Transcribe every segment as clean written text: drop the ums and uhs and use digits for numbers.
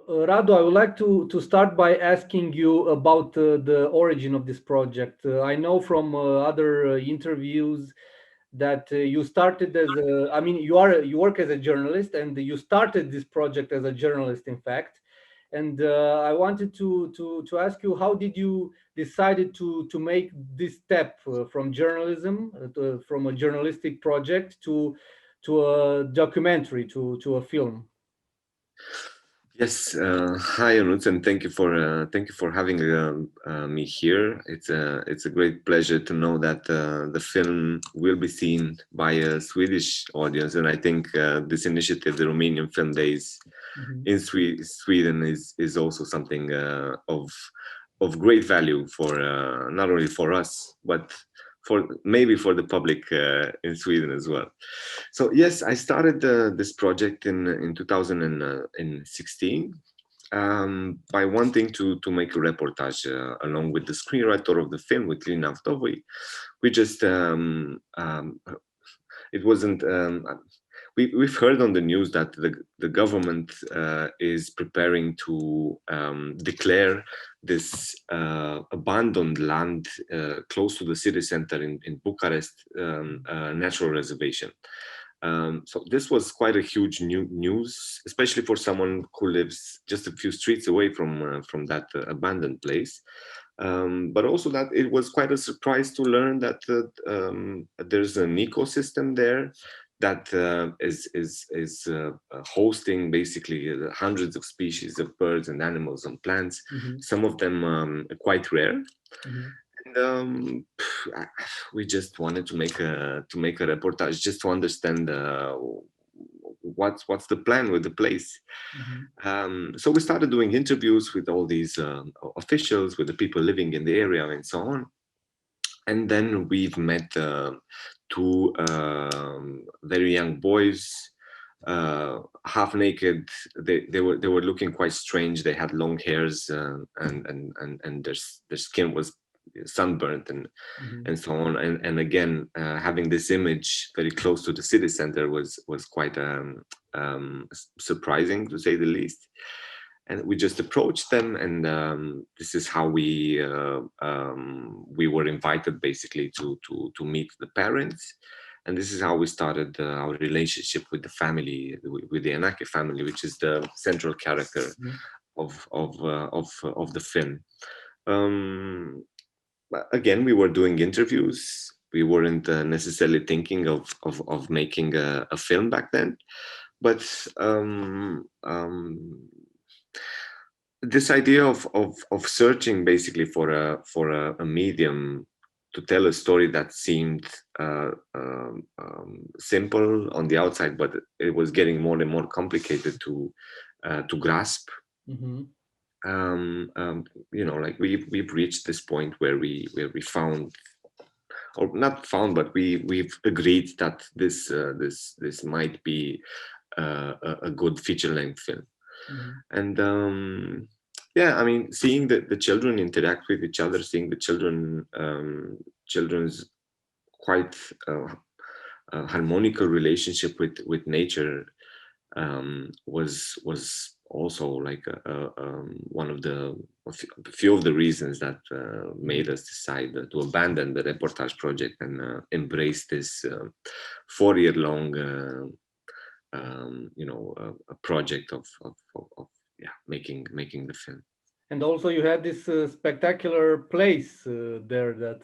Radu, I would like to start by asking you about the origin of this project. I know from other interviews that you started as a, I mean, you work as a journalist, and you started this project as a journalist, in fact. And I wanted to ask you, how did you decided to make this step from journalism, from a journalistic project to a documentary, to a film? Yes, hi Ionuț, and thank you for having me here. It's a great pleasure to know that the film will be seen by a Swedish audience, and I think this initiative, the Romanian Film Days Mhm. in Sweden, is also something of great value for not only for us but for maybe for the public in Sweden as well. So yes, I started this project in 2016 by wanting to make a reportage along with the screenwriter of the film, with Lina Avtovoi. We just it wasn't. We've heard on the news that the government is preparing to declare this abandoned land close to the city center in Bucharest natural reservation. So this was quite a huge news, especially for someone who lives just a few streets away from that abandoned place. But also that it was quite a surprise to learn that there's an ecosystem there that is hosting basically hundreds of species of birds and animals and plants, Mhm. some of them quite rare. Mhm. And we just wanted to make a reportage just to understand what's the plan with the place. Mhm. So we started doing interviews with all these officials, with the people living in the area, and so on. And then we've met two very young boys, half naked. They were looking quite strange. They had long hairs, and their skin was sunburnt Mhm. and so on. And again, having this image very close to the city center was quite surprising, to say the least. And we just approached them, and this is how we were invited basically to meet the parents. And this is how we started our relationship with the family, with the Anaki family, which is the central character Mhm. of the film. Um, but again, we were doing interviews. We weren't necessarily thinking of making a film back then, but this idea of searching basically for a medium to tell a story that seemed simple on the outside, but it was getting more and more complicated to grasp. Mhm. Um, um, like we've reached this point where we found, or not found, but we've agreed that this might be a good feature length film. Mhm. And yeah, I mean, seeing the children interact with each other, seeing the children's quite harmonical relationship with nature was also like one of the a few of the reasons that made Mhm. us decide to abandon the reportage project and embrace this 4-year long a project of yeah, making the film. And also, you had this spectacular place there that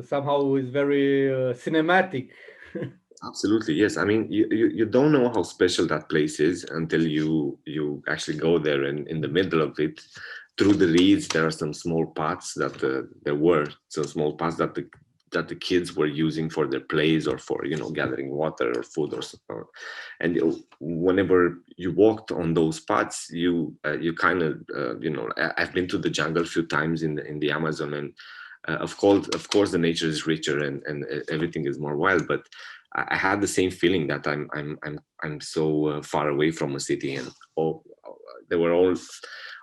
somehow is very cinematic. Absolutely, yes. I mean, you don't know how special that place is until you actually go there, and in the middle of it, through the reeds, there are some small pots that there were some small pots that the kids were using for their plays or for gathering water or food or something. And whenever you walked on those pots, you kind of I've been to the jungle a few times in the Amazon, and of course the nature is richer and everything is more wild, but I had the same feeling that I'm so far away from a city, and there were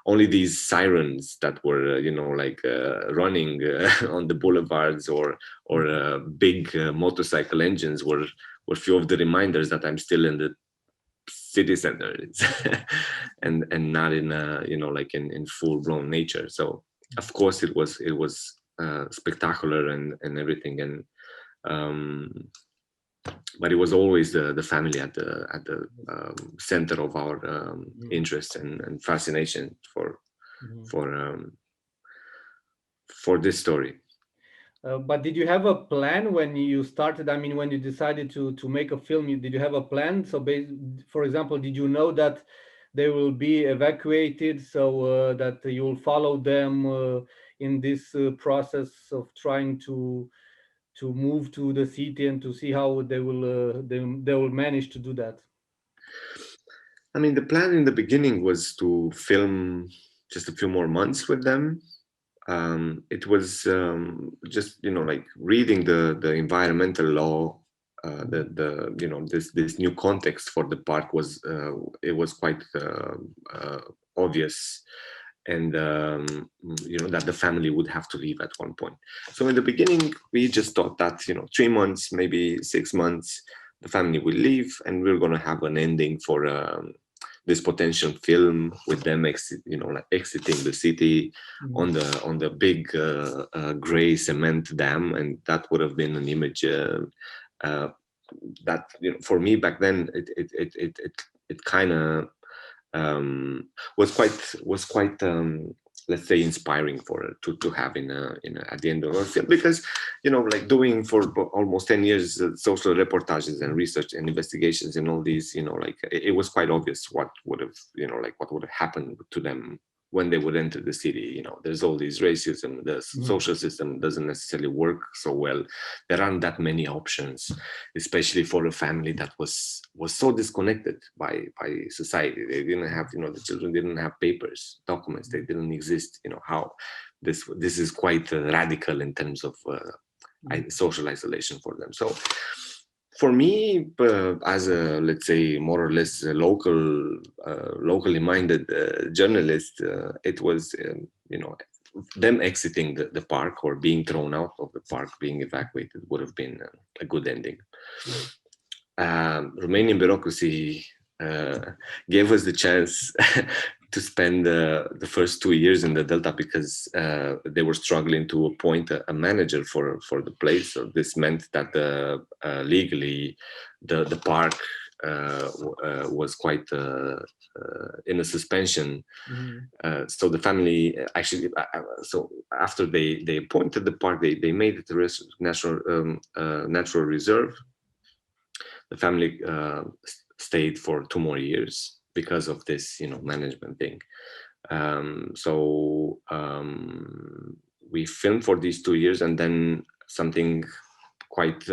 only these sirens that were like running on the boulevards, or big motorcycle engines were few of the reminders that I'm still in the city center, and not in like in full blown nature. So of course it was spectacular and everything, and but it was always the family at the center of our interest and fascination for this story. But did you have a plan when you started? I mean, when you decided to make a film, did you have a plan? So, for example, did you know that they will be evacuated, so that you will follow them in this process of trying to move to the city and to see how they will manage to do that? I mean, the plan in the beginning was to film just a few more months with them. It was just like reading the environmental law, this new context for the park was it was quite obvious, and that the family would have to leave at one point. So in the beginning, we just thought that 3 months, maybe 6 months, the family will leave, and we're going to have an ending for this potential film with them exiting the city on the big gray cement dam, and that would have been an image that for me back then it kind of was quite let's say inspiring to have in at the end of a film, because like doing for almost 10 years social reportages and research and investigations and all these, like it was quite obvious what would have happened to them when they would enter the city. There's all these racism, the social system doesn't necessarily work so well. There aren't that many options, especially for a family that was so disconnected by society. They didn't have, the children didn't have papers, documents, they didn't exist. How this is quite radical in terms of social isolation for them. So for me, as a, let's say, more or less locally minded journalist, it was, them exiting the park or being thrown out of the park, being evacuated, would have been a good ending. Romanian bureaucracy gave us the chance to spend the first 2 years in the Delta, because they were struggling to appoint a manager for the place. So this meant that legally the park was quite in a suspension. So the family actually, so after they appointed the park, they made it a natural reserve. The family stayed for 2 more years because of this, management thing. So we filmed for these 2 years, and then something quite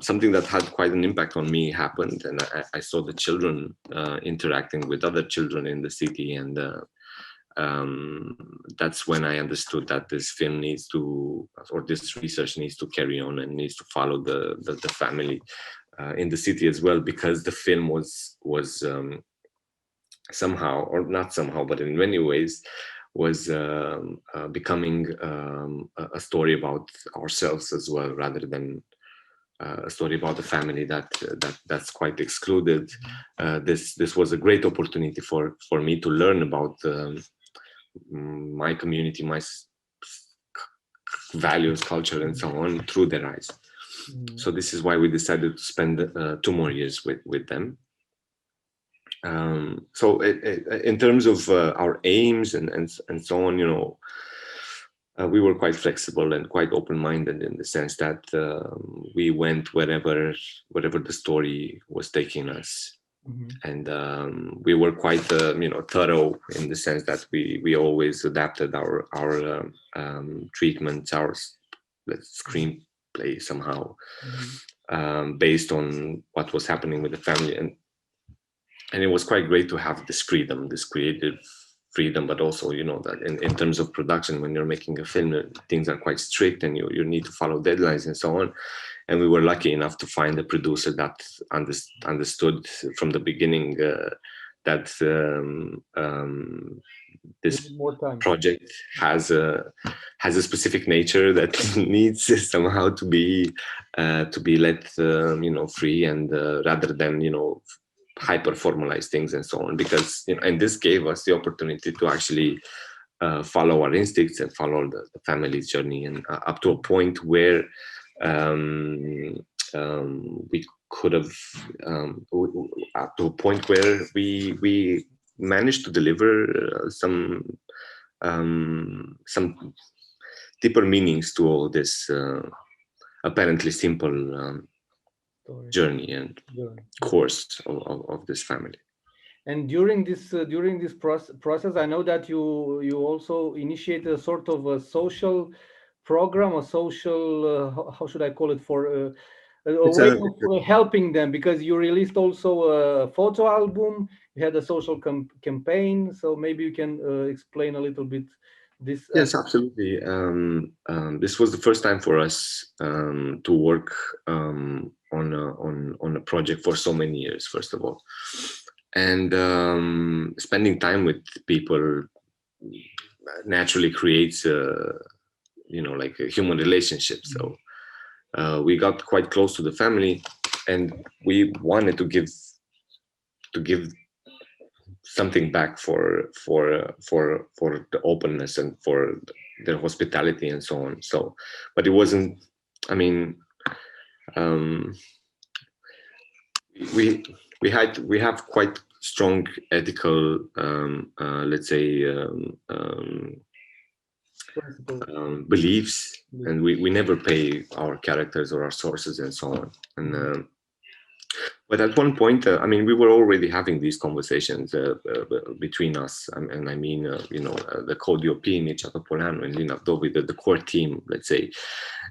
something that had quite an impact on me happened, and I saw the children interacting with other children in the city, and that's when I understood that this film needs to, or this research needs to carry on and needs to follow the family in the city as well, because the film was somehow, or not somehow, but in many ways, was becoming a story about ourselves as well, rather than a story about the family that's quite excluded. This was a great opportunity for me to learn about my community, my values, culture, and so on through their eyes. So this is why we decided to spend 2 more years with them. So in terms of our aims and so on, we were quite flexible and quite open-minded, in the sense that we went wherever the story was taking us. And we were quite thorough, in the sense that we always adapted our treatments, our screenplay somehow, based on what was happening with the family. And it was quite great to have this freedom, this creative freedom, but also, that in terms of production, when you're making a film, things are quite strict, and you need to follow deadlines and so on. And we were lucky enough to find a producer that understood from the beginning that this project has a specific nature that needs somehow to be let free, and rather than hyper formalize things and so on, because and this gave us the opportunity to actually follow our instincts and follow the family's journey, and up to a point where we could have up to a point where we managed to deliver some deeper meanings to all this apparently simple journey and course of this family. And during this process, I know that you also initiated a sort of a social program, a social how should I call it, for a way of helping them, because you released also a photo album, you had a social campaign. So maybe you can explain a little bit this. Yes, absolutely. This was the first time for us to work on a project for so many years, first of all. And spending time with people naturally creates like a human relationship. So we got quite close to the family, and we wanted to give something back for the openness and for their hospitality and so on. So, but it wasn't. I mean, we have quite strong ethical, let's say, beliefs, and we never pay our characters or our sources and so on. And but at one point, I mean, we were already having these conversations between us, and I mean, the co-DOP, Mircea Topoleanu and Lina Vdovi, the core team, let's say.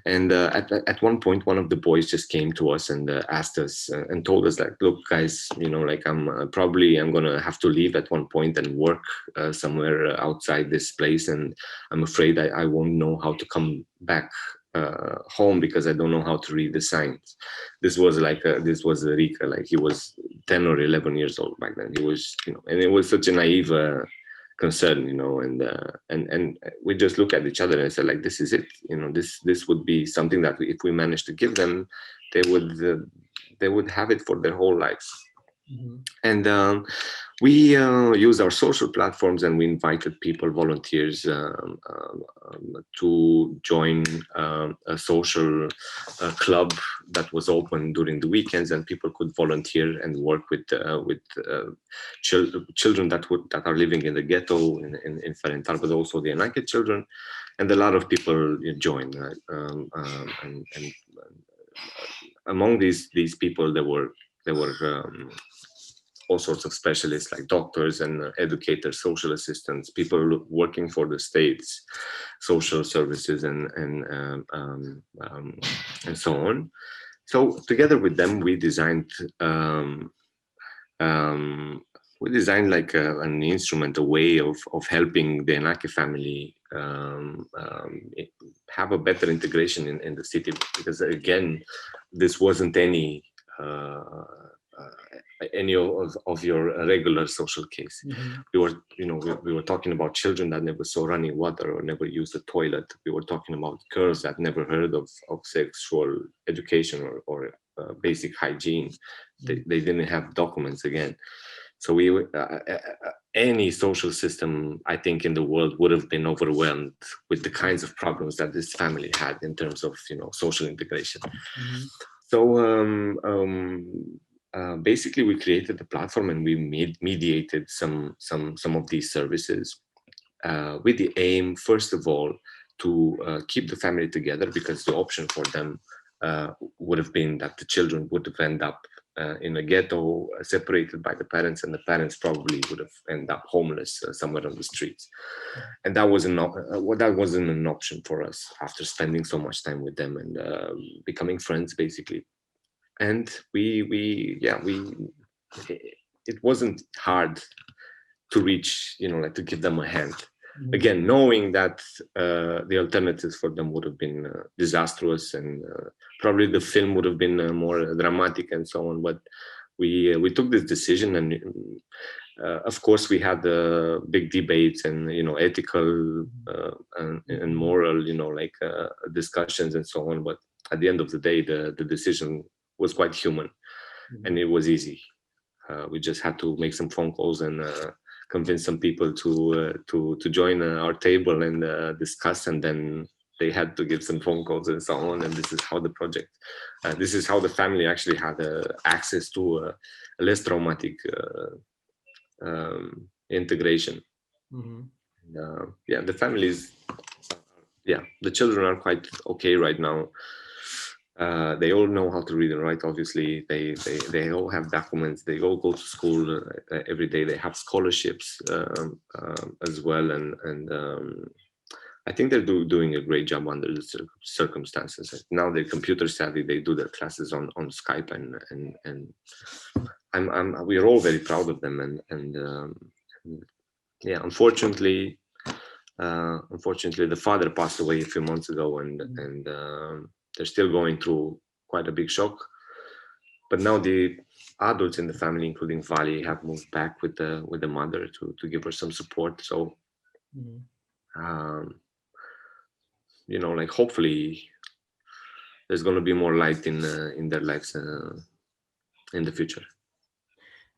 And at one point, one of the boys just came to us and asked us and told us, like, look, guys, like I'm gonna have to leave at one point and work somewhere outside this place, and I'm afraid I won't know how to come back home because I don't know how to read the signs. This was Rika, like he was 10 or 11 years old back then. He was, and it was such a naive concern, and we just look at each other and said, like, this is it, this would be something that if we managed to give them, they would have it for their whole lives. Mm-hmm. And we use our social platforms, and we invited people, volunteers, to join a social club that was open during the weekends, and people could volunteer and work with children that are living in the ghetto in Ferentar, but also the Enache children, and a lot of people joined. And among these people, there were all sorts of specialists, like doctors and educators, social assistants, people working for the state's social services and so on. So together with them, we designed like an instrument, a way of helping the Enache family have a better integration in the city, because again, this wasn't any of your regular social case. Mm-hmm. We were talking about children that never saw running water or never used a toilet. We were talking about girls that never heard of sexual education or basic hygiene. They didn't have documents again. So any social system, I think, in the world would have been overwhelmed with the kinds of problems that this family had in terms of social integration. Mm-hmm. So basically, we created the platform, and we mediated some of these services with the aim, first of all, to keep the family together, because the option for them would have been that the children would have ended up in a ghetto, separated by the parents, and the parents probably would have ended up homeless somewhere on the streets. And that wasn't an option for us after spending so much time with them and becoming friends, basically. And it wasn't hard to reach, like to give them a hand. Mm-hmm. Again, knowing that the alternatives for them would have been disastrous, and probably the film would have been more dramatic and so on. But we took this decision, and of course we had big debates and ethical and moral discussions and so on. But at the end of the day, the decision was quite human, and it was easy. we just had to make some phone calls and convince some people to join our table and discuss, and then they had to give some phone calls and so on. And this is how the project, this is how the family actually had access to a less traumatic integration. Yeah, the families, yeah, the children are quite okay right now. They all know how to read and write. Obviously, they all have documents. They all go to school every day. They have scholarships as well, and I think they're doing a great job under the circumstances. Now they're computer savvy. They do their classes on Skype, and we're all very proud of them. And yeah, unfortunately, the father passed away a few months ago, and they're still going through quite a big shock. But now the adults in the family, including Vali, have moved back with the mother to give her some support. So, you know, like, hopefully there's going to be more light in their lives in the future.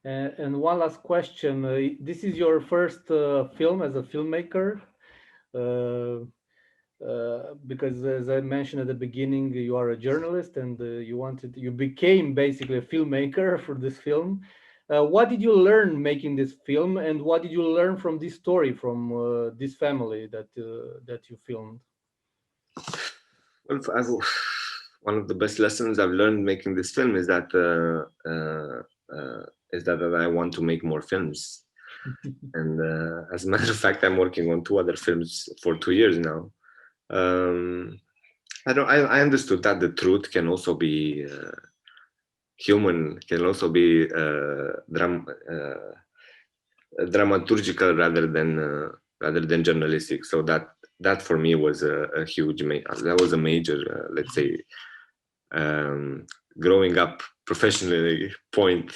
And one last question. This is your first film as a filmmaker? Because as I mentioned at the beginning, you are a journalist, and you became basically a filmmaker for this film. What did you learn making this film, and what did you learn from this story, from this family that you filmed? Well, one of the best lessons I've learned making this film is that I want to make more films. And as a matter of fact, I'm working on 2 other films for 2 years now. I understood that the truth can also be human, can also be dramaturgical rather than journalistic. So that for me was a huge, that was a major, let's say, growing up professionally point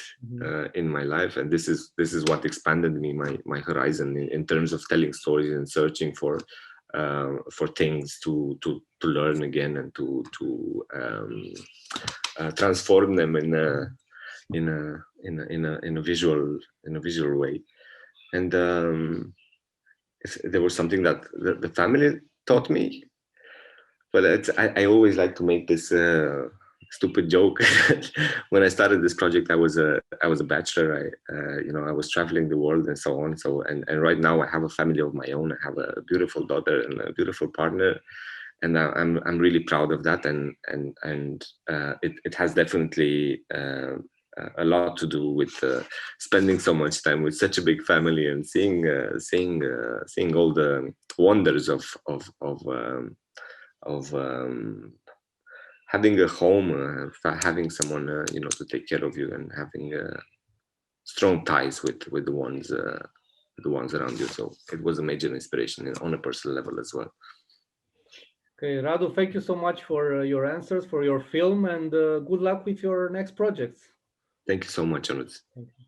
in my life. And this is what expanded me, my horizon in terms of telling stories and searching for things to learn again, and to transform them in a visual way. And if there was something that the family taught me, but I always like to make this stupid joke. When I started this project, I was a bachelor. I was traveling the world and so on. So and right now I have a family of my own. I have a beautiful daughter and a beautiful partner, and I'm really proud of that. And it has definitely a lot to do with spending so much time with such a big family and seeing all the wonders of having a home, having someone to take care of you, and having strong ties with the ones around you. So it was a major inspiration on a personal level as well. Okay, Radu, thank you so much for your answers, for your film, and good luck with your next projects. Thank you so much, Ionuț. Thank you.